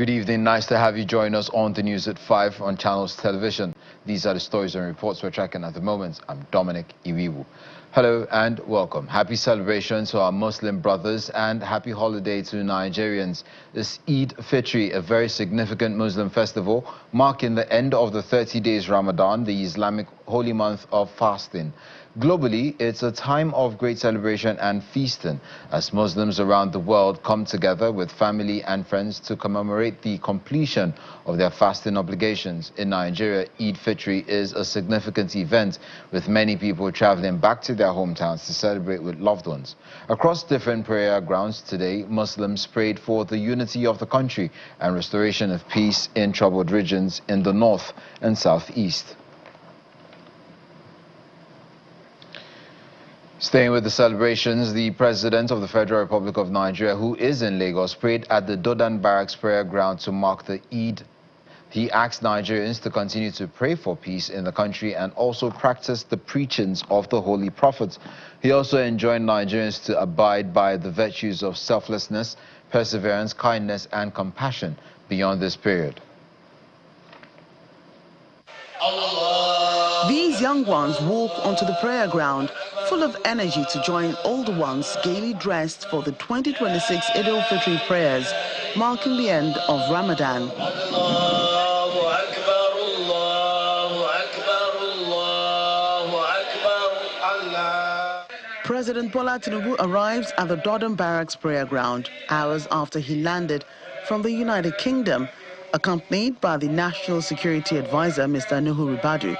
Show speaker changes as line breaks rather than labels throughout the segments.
Good evening. Nice to have you join us on the news at 5 on Channels Television. These are the stories and reports we're tracking at the moment. I'm Dominic Iwiwu. Hello and welcome. Happy celebrations to our Muslim brothers and happy holiday to Nigerians. This Eid-Fitri, a very significant Muslim festival, marking the end of the 30 days Ramadan, the Islamic holy month of fasting. Globally, it's a time of great celebration and feasting as Muslims around the world come together with family and friends to commemorate the completion of their fasting obligations. In Nigeria, Eid-Fitri is a significant event with many people traveling back to their hometowns to celebrate with loved ones. Across different prayer grounds today, Muslims prayed for the unity of the country and restoration of peace in troubled regions in the north and southeast. Staying with the celebrations, the President of the Federal Republic of Nigeria, who is in Lagos, prayed at the Dodan Barracks prayer ground to mark the Eid. He asked Nigerians to continue to pray for peace in the country and also practice the preachings of the Holy Prophet. He also enjoined Nigerians to abide by the virtues of selflessness, perseverance, kindness, and compassion beyond this period.
These young ones walk onto the prayer ground full of energy to join older ones gaily dressed for the 2026 Eid-El-Fitri prayers, marking the end of Ramadan. President Bola Tinubu arrives at the Dodan Barracks prayer ground hours after he landed from the United Kingdom, accompanied by the National Security Advisor, Mr. Nuhu Ribadu,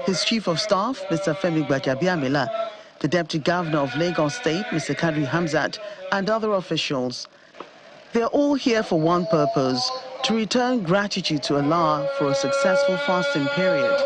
his Chief of Staff, Mr. Femi Gbajabiamila, the Deputy Governor of Lagos State, Mr. Kadri Hamzat, and other officials. They're all here for one purpose, to return gratitude to Allah for a successful fasting period.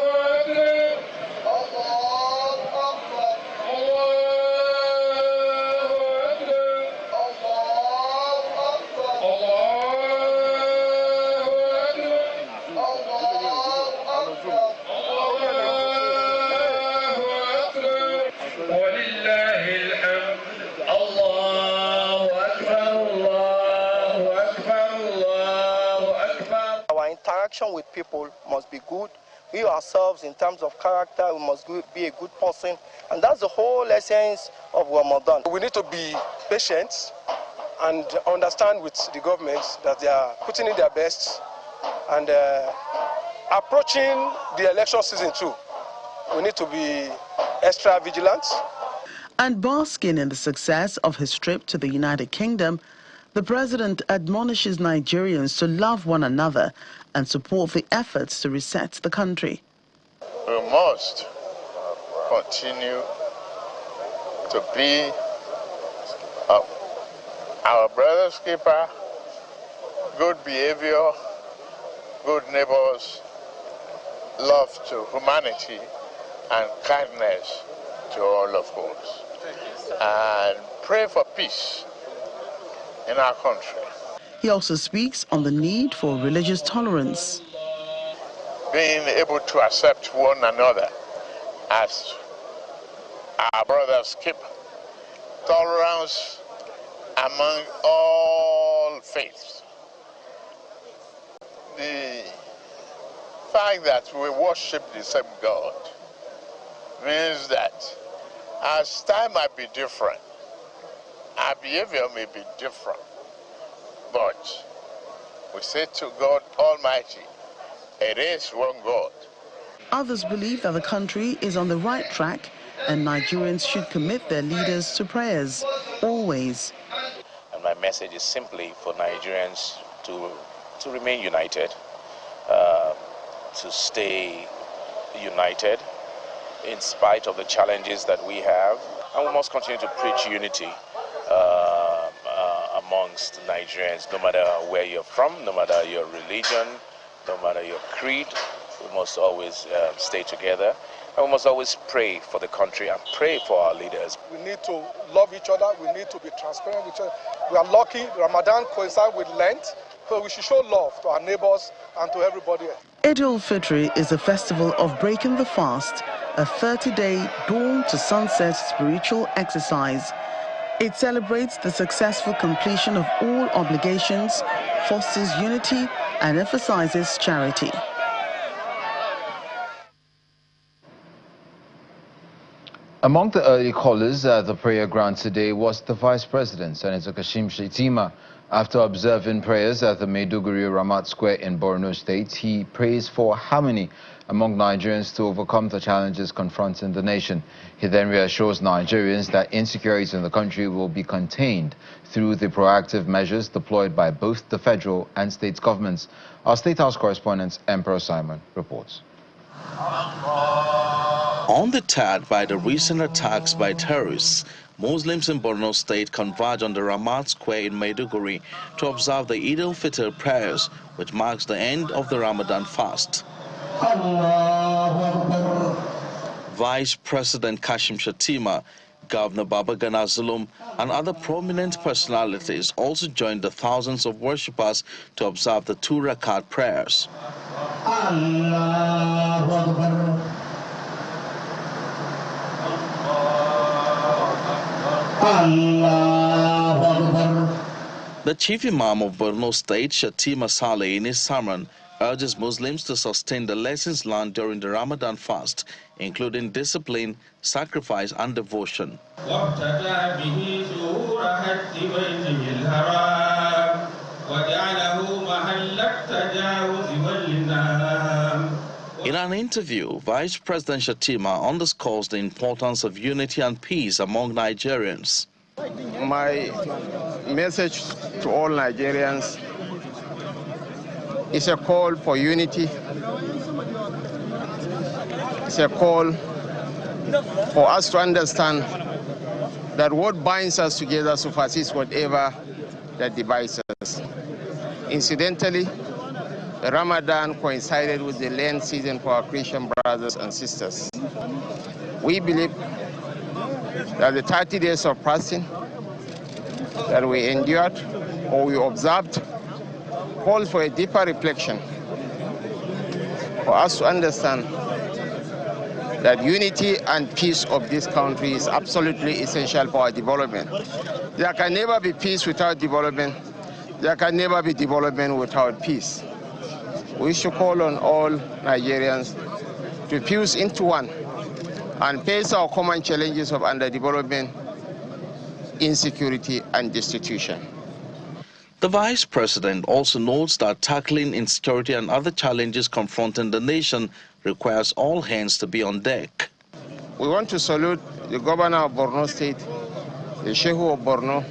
Our interaction with people must be good. We ourselves, in terms of character, we must be a good person. And that's the whole essence of Ramadan.
We need to be patient and understand with the government that they are putting in their best and approaching the election season too. We need to be extra vigilant.
And basking in the success of his trip to the United Kingdom, the president admonishes Nigerians to love one another and support the efforts to reset the country.
We must continue to be our brother's keeper, good behavior, good neighbors, love to humanity, and kindness to all of us. And pray for peace in our country.
He also speaks on the need for religious tolerance.
Being able to accept one another as our brother's keeper. Tolerance among all faiths. The fact that we worship the same God means that as time might be different, our behavior may be different, but we say to God Almighty, it is one God.
Others believe that the country is on the right track and Nigerians should commit their leaders to prayers, always.
And my message is simply for Nigerians to remain united, to stay united in spite of the challenges that we have. And we must continue to preach unity amongst Nigerians, no matter where you're from, no matter your religion, no matter your creed. We must always stay together, and we must always pray for the country and pray for our leaders.
We need to love each other. We need to be transparent with each other. We are lucky Ramadan coincides with Lent, so we should show love to our neighbors and to everybody else.
Eid-El-Fitri is a festival of breaking the fast, a 30-day dawn to sunset spiritual exercise. It celebrates the successful completion of all obligations, fosters unity, and emphasizes charity.
Among the early callers at the prayer ground today was the Vice President, Senator Kashim Shettima. After observing prayers at the Maiduguri Ramat Square in Borno State, he prays for harmony among Nigerians to overcome the challenges confronting the nation. He then reassures Nigerians that insecurity in the country will be contained through the proactive measures deployed by both the federal and state governments. Our State House correspondent, Emperor Simon, reports.
Undeterred by the recent attacks by terrorists, Muslims in Borno State converge on the Ramat Square in Maiduguri to observe the Eid-El-Fitr prayers, which marks the end of the Ramadan fast. Vice President Kashim Shettima, Governor Babagana Zulum, and other prominent personalities also joined the thousands of worshippers to observe the 2 rakat prayers. The Chief Imam of Borno State, Shettima Saleh, in his sermon, urges Muslims to sustain the lessons learned during the Ramadan fast, including discipline, sacrifice, and devotion. In an interview, Vice President Shettima underscores the importance of unity and peace among Nigerians.
My message to all Nigerians is a call for unity. It's a call for us to understand that what binds us together supersedes whatever that divides us. Incidentally, the Ramadan coincided with the Lent season for our Christian brothers and sisters. We believe that the 30 days of fasting that we endured or we observed calls for a deeper reflection for us to understand that unity and peace of this country is absolutely essential for our development. There can never be peace without development. There can never be development without peace. We should call on all Nigerians to fuse into one and face our common challenges of underdevelopment, insecurity, and destitution.
The Vice President also notes that tackling insecurity and other challenges confronting the nation requires all hands to be on deck.
We want to salute the Governor of Borno State, the Sheikh of Borno,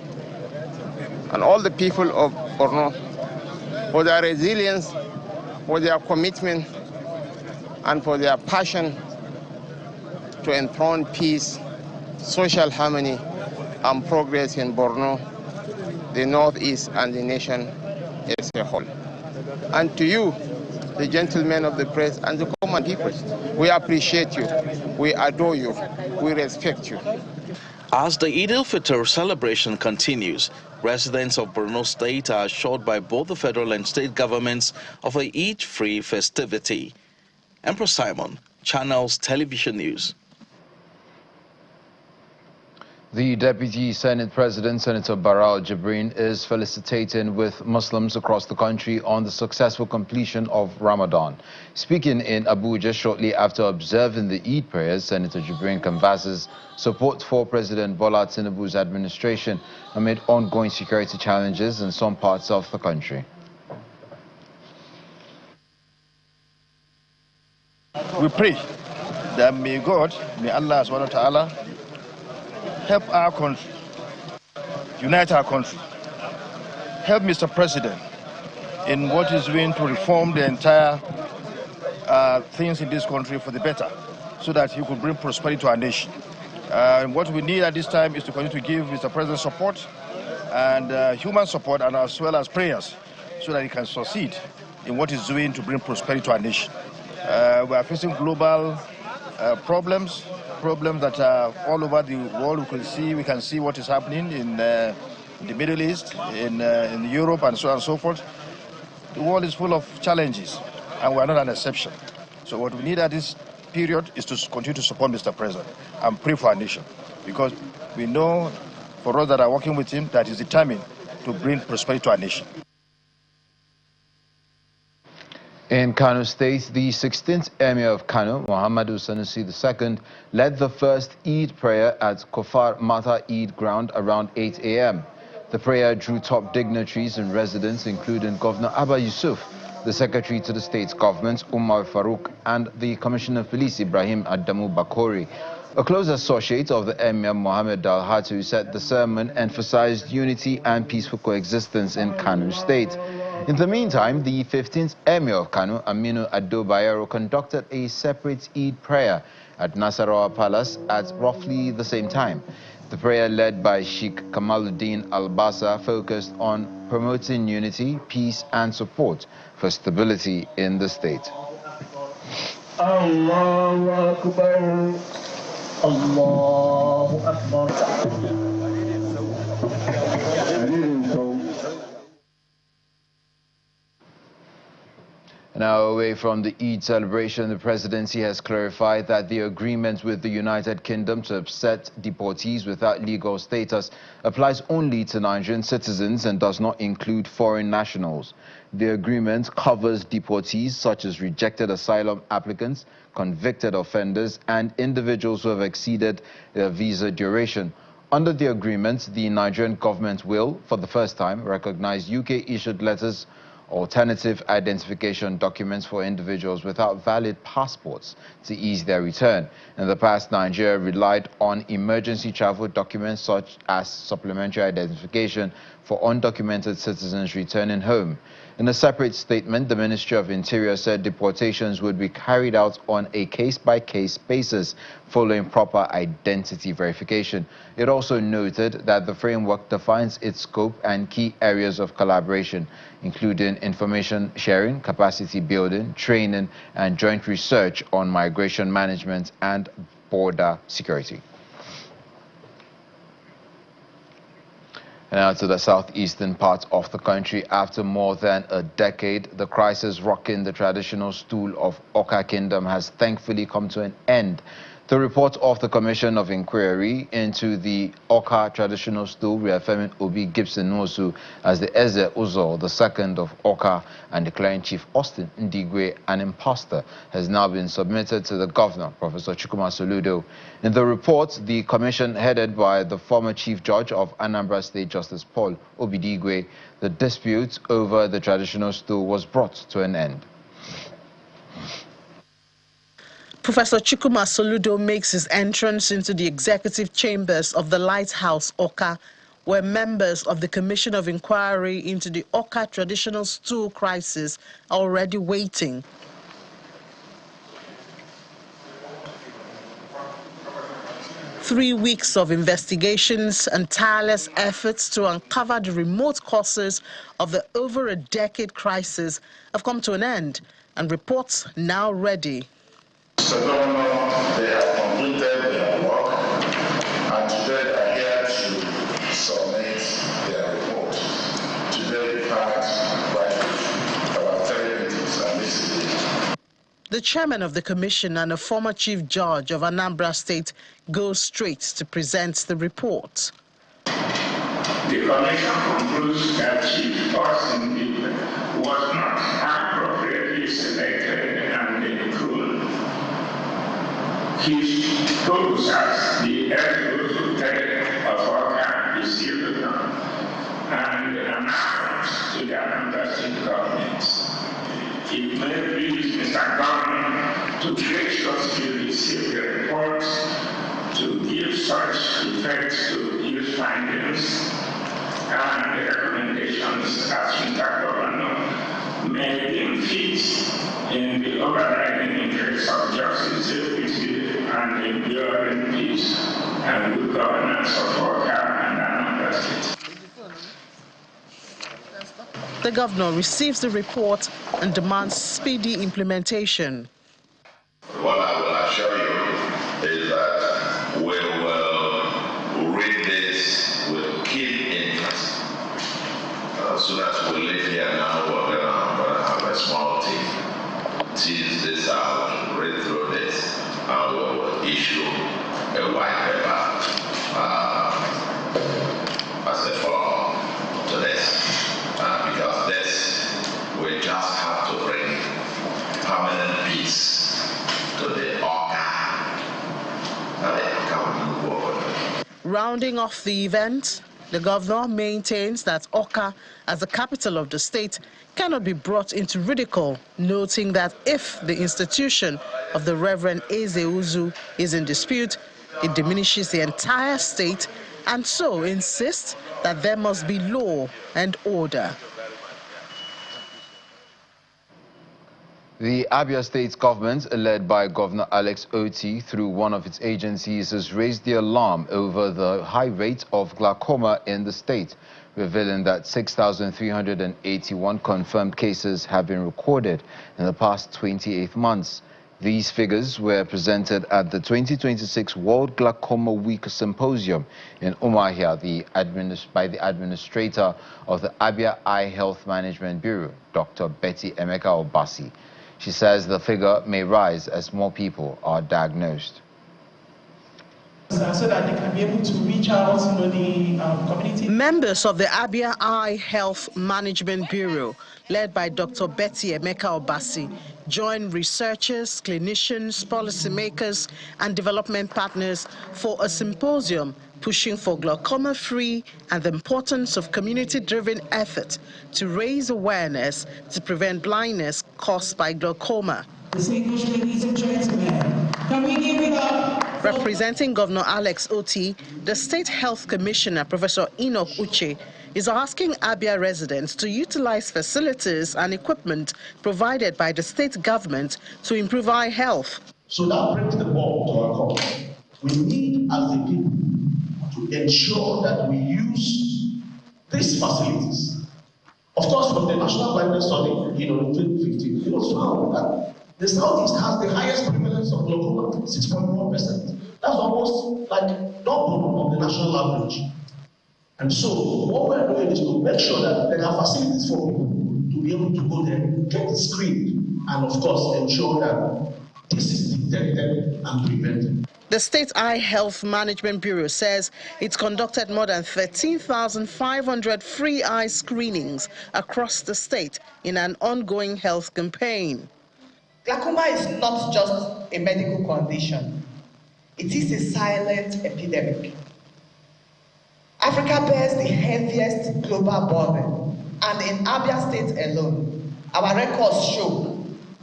and all the people of Borno for their resilience, for their commitment, and for their passion to enthrone peace, social harmony, and progress in Borno, the Northeast, and the nation as a whole. And to you, the gentlemen of the press and the common people, we appreciate you, we adore you, we respect you.
As the Eid-El-Fitr celebration continues, residents of Borno State are assured by both the federal and state governments of a Eid-free festivity. Emperor Simon, Channels Television News.
The Deputy Senate President, Senator Barral Jibrin, is felicitating with Muslims across the country on the successful completion of Ramadan. Speaking in Abuja shortly after observing the Eid prayers, Senator Jibrin canvasses support for President Bola Tinubu's administration amid ongoing security challenges in some parts of the country.
We pray that may God, may Allah subhanahu wa ta'ala help our country, unite our country, help Mr. President in what he's doing to reform the entire things in this country for the better, so that he could bring prosperity to our nation. What we need at this time is to continue to give Mr. President support and human support, and as well as prayers, so that he can succeed in what he's doing to bring prosperity to our nation. We are facing global problems that are all over the world. We can see what is happening in the Middle East, in Europe, and so on and so forth. The world is full of challenges, and we are not an exception. So what we need at this period is to continue to support Mr. President and pray for our nation, because we know for us that are working with him that is determined to bring prosperity to our nation.
In Kano State, the 16th Emir of Kano, Muhammadu Sanusi II, led the first Eid prayer at Kofar Mata Eid ground around 8 a.m. The prayer drew top dignitaries and residents, including Governor Abba Yusuf, the Secretary to the State's government, Umar Farouk, and the Commissioner of Police, Ibrahim Adamu Bakori. A close associate of the Emir, Mohammed Al-Hatu, said the sermon emphasized unity and peaceful coexistence in Kano State. In the meantime, the 15th Emir of Kano, Aminu Ado Bayero, conducted a separate Eid prayer at Nasarawa Palace at roughly the same time. The prayer, led by Sheikh Kamaluddin Al-Basa, focused on promoting unity, peace and support for stability in the state.
Allahu Akbar. Allahu Akbar.
Now, away from the Eid celebration, the presidency has clarified that the agreement with the United Kingdom to accept deportees without legal status applies only to Nigerian citizens and does not include foreign nationals. The agreement covers deportees such as rejected asylum applicants, convicted offenders, and individuals who have exceeded their visa duration. Under the agreement, the Nigerian government will, for the first time, recognize UK-issued letters, alternative identification documents for individuals without valid passports to ease their return. In the past, Nigeria relied on emergency travel documents such as supplementary identification for undocumented citizens returning home. In a separate statement, the Ministry of Interior said deportations would be carried out on a case-by-case basis following proper identity verification. It also noted that the framework defines its scope and key areas of collaboration, including information sharing, capacity building, training, and joint research on migration management and border security. Now to the southeastern part of the country. After more than a decade, the crisis rocking the traditional stool of Awka Kingdom has thankfully come to an end. The report of the Commission of Inquiry into the Awka traditional stool, reaffirming Obi Gibson Nwosu as the Eze Uzo II of Awka and declaring Chief Austin Ndigwe an imposter, has now been submitted to the Governor, Professor Chukwuma Soludo. In the report, the commission, headed by the former Chief Judge of Anambra State, Justice Paul Obidigwe, the dispute over the traditional stool was brought to an end.
Professor Chukwuma Soludo makes his entrance into the executive chambers of the Lighthouse Awka, where members of the Commission of Inquiry into the Awka traditional stool crisis are already waiting. Three weeks of investigations and tireless efforts to uncover the remote causes of the over a decade crisis have come to an end, and reports now ready.
Mr. Governor, they have completed their work, and today they are here to submit their report. Today, in fact, about 3 meetings, and this is it.
The chairman of the commission and a former chief judge of Anambra State goes straight to present the report.
The commission concludes that Chief Austin Ndigwe was not appropriately selected and improved. His pose as the Eze of Awka is still done, and an affront to the Anambra State government. It may please Mr. Governor to graciously receive the report, to give such effect to his findings and the recommendations as Mr. Governor may deem fit in the overriding interests of justice, equity, and enduring peace and good governance of Awka and Anambra State.
The governor receives the report and demands speedy implementation.
What I will assure you is that we will read this with keen interest. As soon as we leave here now, we're going to have a small team, tease this out, read through this, and we will issue a white paper
permanent peace to the Awka.
Rounding off the event, the governor maintains that Awka, as the capital of the state, cannot be brought into ridicule, noting that if the institution of the Reverend Eze Uzu is in dispute, it diminishes the entire state, and so insists that there must be law and order.
The Abia State government, led by Governor Alex Oti through one of its agencies, has raised the alarm over the high rate of glaucoma in the state, revealing that 6,381 confirmed cases have been recorded in the past 28 months. These figures were presented at the 2026 World Glaucoma Week Symposium in Umuahia by the administrator of the Abia Eye Health Management Bureau, Dr. Betty Emeka Obasi. She says the figure may rise as more people are diagnosed.
So that they can be able to reach out to the community.
Members of the Abia Eye Health Management Bureau, led by Dr. Betty Emeka Obasi, join researchers, clinicians, policymakers, and development partners for a symposium pushing for glaucoma-free and the importance of community-driven effort to raise awareness to prevent blindness caused by glaucoma.
Distinguished ladies and gentlemen, can we give it up?
Representing Governor Alex Oti, the State Health Commissioner, Professor Enoch Uche, is asking Abia residents to utilize facilities and equipment provided by the state government to improve eye health.
So that brings the ball to our court. We need, as a people, to ensure that we use these facilities. Of course, from the National Blindness Study, in 2015, it was found that the Southeast has the highest prevalence of glaucoma, 6.1%. That's almost like double of the national average. And so, what we're doing is to make sure that there are facilities for people to be able to go there, get screened, and of course, ensure that this is detected and prevented.
The State Eye Health Management Bureau says it's conducted more than 13,500 free eye screenings across the state in an ongoing health campaign.
Glaucoma is not just a medical condition. It is a silent epidemic. Africa bears the heaviest global burden, and in Abia State alone, our records show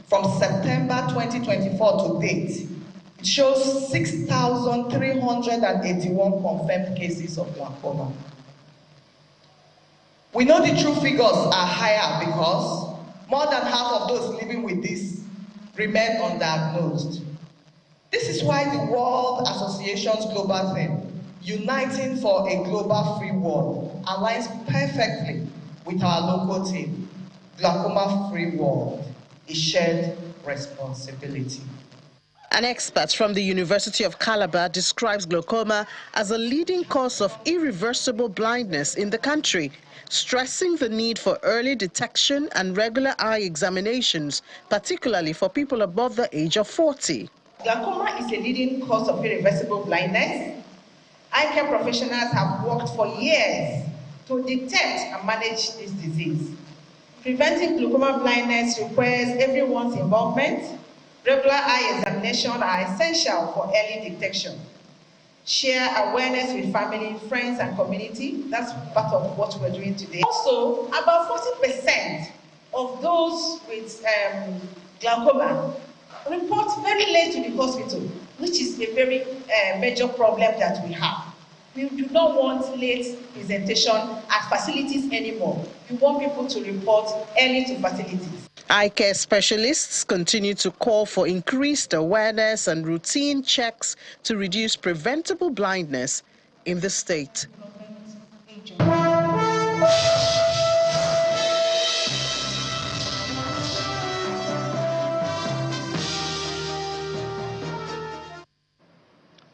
from September 2024 to date, it shows 6,381 confirmed cases of glaucoma. We know the true figures are higher because more than half of those living with this remain undiagnosed. This is why the World Association's global theme, Uniting for a Global Free World, aligns perfectly with our local theme, Glaucoma Free World, a shared responsibility.
An expert from the University of Calabar describes glaucoma as a leading cause of irreversible blindness in the country, stressing the need for early detection and regular eye examinations, particularly for people above the age of 40.
Glaucoma is a leading cause of irreversible blindness. Eye care professionals have worked for years to detect and manage this disease. Preventing glaucoma blindness requires everyone's involvement. Regular eye examinations are essential for early detection. Share awareness with family, friends, and community. That's part of what we're doing today. Also, about 40% of those with glaucoma report very late to the hospital, which is a very major problem that we have. We do not want late presentation at facilities anymore. We want people to report early to facilities.
Eye care specialists continue to call for increased awareness and routine checks to reduce preventable blindness in the state.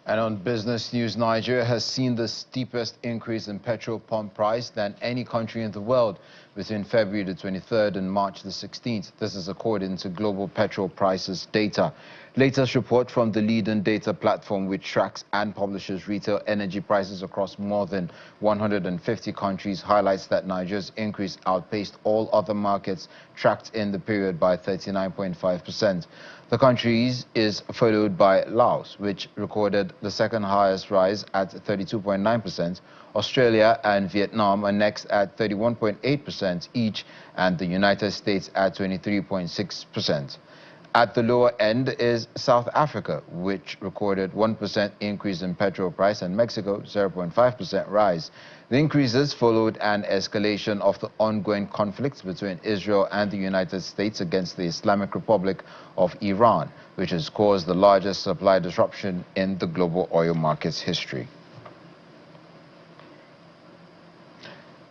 And on business news, Nigeria has seen the steepest increase in petrol pump price than any country in the world, between February the 23rd and March the 16th. This is according to global petrol prices data. Latest report from the leading data platform which tracks and publishes retail energy prices across more than 150 countries highlights that Nigeria's increase outpaced all other markets tracked in the period by 39.5%. The country is followed by Laos, which recorded the second highest rise at 32.9%. Australia and Vietnam are next at 31.8% each, and the United States at 23.6%. At the lower end is South Africa, which recorded 1% increase in petrol price, and Mexico 0.5% rise. The increases followed an escalation of the ongoing conflict between Israel and the United States against the Islamic Republic of Iran, which has caused the largest supply disruption in the global oil market's history.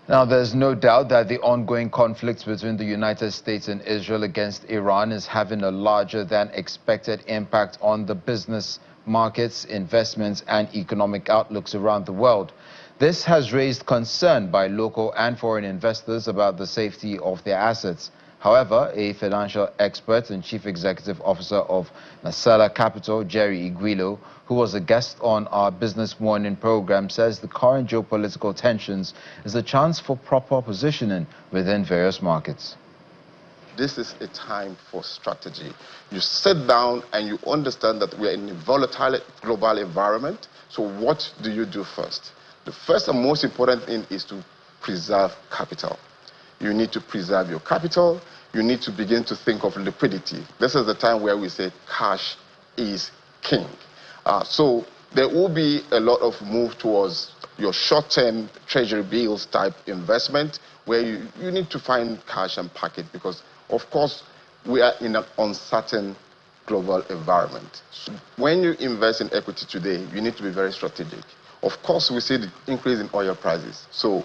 Now, there's no doubt that the ongoing conflict between the United States and Israel against Iran is having a larger than expected impact on the business markets, investments, and economic outlooks around the world. This has raised concern by local and foreign investors about the safety of their assets. However, a financial expert and chief executive officer of Nasala Capital, Jerry Iguilo, who was a guest on our Business Morning program, says the current geopolitical tensions is a chance for proper positioning within various markets.
This is a time for strategy. You sit down and you understand that we are in a volatile global environment. So what do you do first? The first and most important thing is to preserve capital. You need to preserve your capital. You need to begin to think of liquidity. This is the time where we say cash is king. So there will be a lot of move towards your short-term treasury bills type investment where you need to find cash and park it, because, of course, we are in an uncertain global environment. So when you invest in equity today, you need to be very strategic. Of course, we see the increase in oil prices. So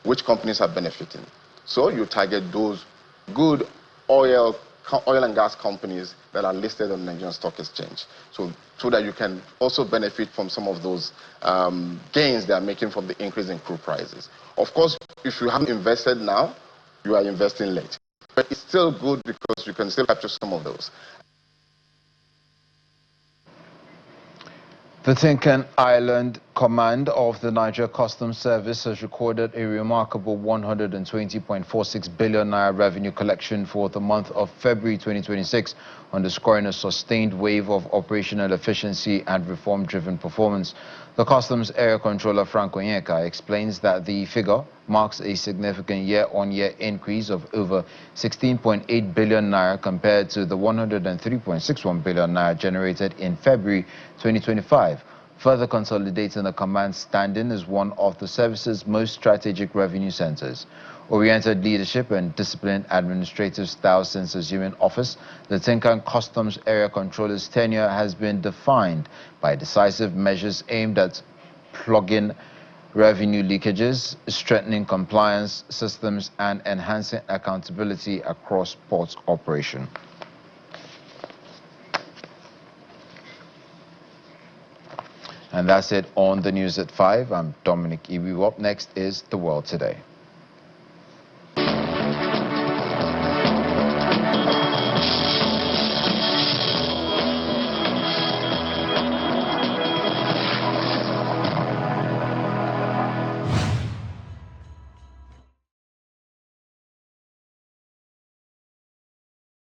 which companies are benefiting? So you target those good oil and gas companies that are listed on the Nigerian Stock Exchange, so that you can also benefit from some of those gains they are making from the increase in crude prices. Of course, if you haven't invested now, you are investing late. But it's still good because you can still capture some of those.
The Tinkan Island Command of the Nigeria Customs Service has recorded a remarkable 120.46 billion naira revenue collection for the month of February 2026, underscoring a sustained wave of operational efficiency and reform-driven performance. The Customs Area Controller Frank Onyeka explains that the figure marks a significant year-on-year increase of over 16.8 billion naira compared to the 103.61 billion naira generated in February 2025. Further consolidating the command's standing as one of the service's most strategic revenue centers. Oriented leadership and disciplined administrative style since assuming office, the Tinkan Customs Area Controller's tenure has been defined by decisive measures aimed at plugging revenue leakages, strengthening compliance systems, and enhancing accountability across port operation. And that's it on the news at 5. I'm Dominic Iwi. Up next is The World Today.